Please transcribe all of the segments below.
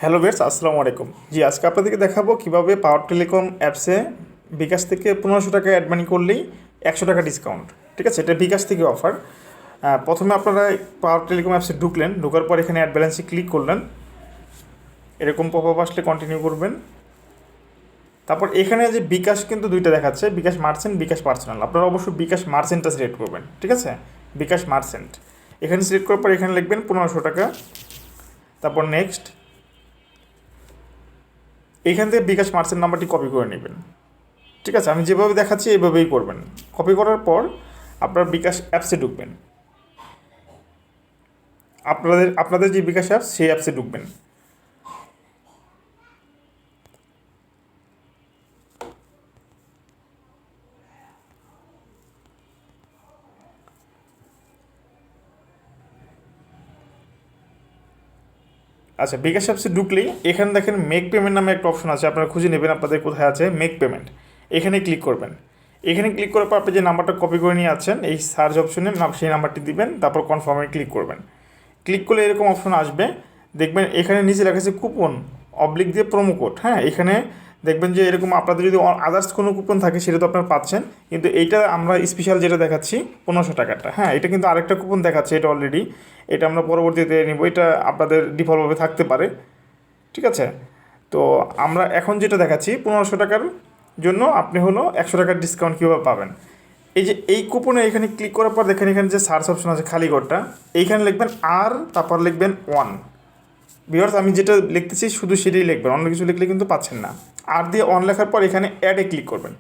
Hello viewers, আসসালামু আলাইকুম। জি, আজকে আপনাদেরকে দেখাবো কিভাবে পাওয়ার টেলিকম অ্যাপসে বিকাশ থেকে 1500 টাকা অ্যাড মানি করলেই 100 টাকা ডিসকাউন্ট। ঠিক আছে, এটা বিকাশ থেকে অফার। প্রথমে আপনারা পাওয়ার টেলিকম অ্যাপসে ঢোকার পর এখানে অ্যাড ব্যালেন্সে ক্লিক করলেন। এরকম পপআপ আসলে কন্টিনিউ করবেন। তারপর এখানে যে বিকাশ কিন্তু দুইটা দেখাচ্ছে, বিকাশ মার্চেন্ট, বিকাশ পার্সোনাল। আপনারা অবশ্যই বিকাশ মার্চেন্টটা সিলেক্ট করবেন। ঠিক আছে, বিকাশ মার্চেন্ট এখানে সিলেক্ট করার পর এখানে লিখবেন 1500 টাকা। তারপর নেক্সট, এইখান থেকে বিকাশ মার্চেন্ট নাম্বারটি কপি করে নেবেন। ঠিক আছে, আমি যেভাবে দেখাচ্ছি এইভাবেই করবেন। কপি করার পর আপনার বিকাশ অ্যাপসে ঢুকবেন। আপনাদের যে বিকাশ অ্যাপস সেই অ্যাপসে ঢুকবেন। আচ্ছা, বিকাশ অ্যাপসে ঢুকলেই এখানে দেখেন মেক পেমেন্ট নামে একটা অপশন আছে, আপনারা খুঁজে নেবেন আপনাদের কোথায় আছে মেক পেমেন্ট। এখানে ক্লিক করবেন। এখানে ক্লিক করার পর আপনি যে নাম্বারটা কপি করে নিয়ে আছেন এই সার্চ অপশনে সেই নাম্বারটি দিবেন, তারপর কনফার্মে ক্লিক করবেন। ক্লিক করলে এরকম অপশন আসবে, দেখবেন এখানে নিচে লেখা আছে কুপন অবলিক দিয়ে প্রোমো কোড। হ্যাঁ, এখানে দেখবেন যে এরকম আপনাদের যদি আদার্স কোনো কুপন থাকে সেটা তো আপনারা পাচ্ছেন, কিন্তু এইটা আমরা স্পেশাল যেটা দেখাচ্ছি 1500 টাকাটা। হ্যাঁ, এটা কিন্তু আরেকটা কুপন দেখাচ্ছে, এটা অলরেডি, এটা আমরা পরবর্তীতে নিব, এটা আপনাদের ডিফল্টভাবে থাকতে পারে। ঠিক আছে, তো আমরা এখন যেটা দেখাচ্ছি 1500 টাকার জন্য আপনি হলো 100 টাকার ডিসকাউন্ট কীভাবে পাবেন। এই যে এই কুপনে এখানে ক্লিক করার পর দেখেন এখানে যে সার্চ অপশন আছে খালি ঘরটা, এইখানে লিখবেন আর, তারপর লিখবেন 1। ভিউয়ার্স, আমি যেটা লিখতেছি শুধু সেটাই লিখবেন, অন্য কিছু লিখলে কিন্তু পাচ্ছেন না। আর দিয়ে 1 লেখার পর এখানে অ্যাডে ক্লিক করবেন।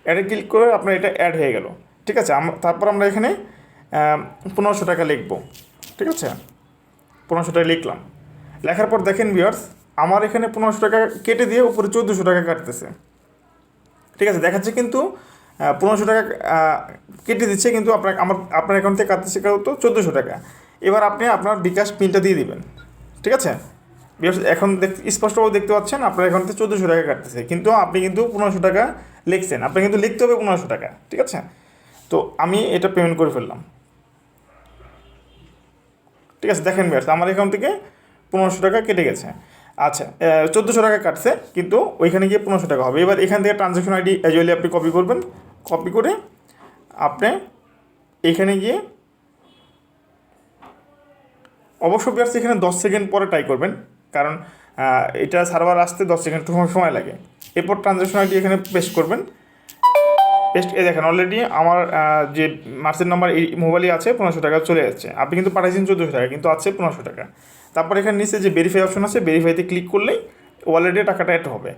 অ্যাডে ক্লিক করে আপনার এটা অ্যাড হয়ে গেল। ঠিক আছে, তারপর আমরা এখানে 1500 টাকা লিখব। ঠিক আছে, 1500 টাকা লিখলাম। লেখার পর দেখেন ভিউয়ার্স, আমার এখানে 1500 টাকা কেটে দিয়ে উপরে 1400 টাকা কাটতেছে। ঠিক আছে, দেখাচ্ছে কিন্তু 1500 টাকা কেটে দিচ্ছে, কিন্তু আপনার অ্যাকাউন্ট থেকে কাটতেছে তো 1400 টাকা। এবার আপনি আপনার বিকাশ পিনটা দিয়ে দিবেন। ঠিক আছে, এখন স্পষ্টভাবে দেখতে পাচ্ছেন আপনার অ্যাকাউন্ট থেকে 1400 টাকা কাটতেছে, কিন্তু আপনি কিন্তু 1500 টাকা লিখছেন, আপনি কিন্তু লিখতে হবে 1500 টাকা। ঠিক আছে, তো আমি এটা পেমেন্ট করে ফেললাম। ঠিক আছে, দেখেন ভিউয়ার্স, আমার অ্যাকাউন্ট থেকে 1500 টাকা কেটে গেছে। আচ্ছা, 1400 টাকা কাটছে, কিন্তু ওইখানে গিয়ে 1500 টাকা হবে। এবার এখান থেকে ট্রানজ্যাকশন আইডি অ্যাজুয়ালি আপনি কপি করবেন। কপি করে আপনি এখানে গিয়ে অবশ্য ভিউয়ার্স এখানে 10 সেকেন্ড পরে ট্রাই করবেন, কারণ এটা সার্ভার আসতে 10 সেকেন্ড সময় লাগে। এরপর ট্রানজ্যাকশন আইডি এখানে পেস্ট করবেন। পেস্ট এ দেখেন অলরেডি আমার যে মার্চেন্ট নাম্বার এই মোবাইলে আছে 1500 টাকা চলে যাচ্ছে। আপনি কিন্তু পাঠাইছেন 1400 টাকা, কিন্তু আছে 1500 টাকা। তারপর এখানে নিচে যে ভেরিফাই অপশন আছে, ভেরিফাইতে ক্লিক করলেই ওয়ালেটে টাকাটা অ্যাড হবে,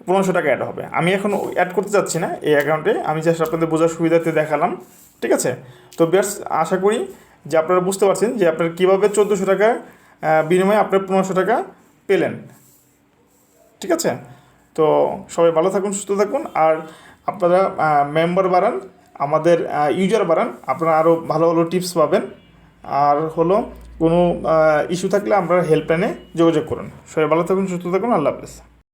1500 টাকা অ্যাড হবে। আমি এখন অ্যাড করতে যাচ্ছি না এই অ্যাকাউন্টে, আমি জাস্ট আপনাদের বোঝার সুবিধাতে দেখালাম। ঠিক আছে, তো বেশ আশা করি যে আপনারা বুঝতে পারছেন যে আপনারা কীভাবে 1400 টাকা বিনিময়ে আপনার 1500 টাকা পেলেন। ঠিক আছে, তো সবাই ভালো থাকুন, সুস্থ থাকুন, আর আপনারা মেম্বার বাড়ান, আমাদের ইউজার বাড়ান, আপনারা আরও ভালো ভালো টিপস পাবেন। আর হলো কোনো ইস্যু থাকলে আমরা হেল্পলাইনে যোগাযোগ করুন। সবাই ভালো থাকুন, সুস্থ থাকুন, আল্লাহ হাফেজ।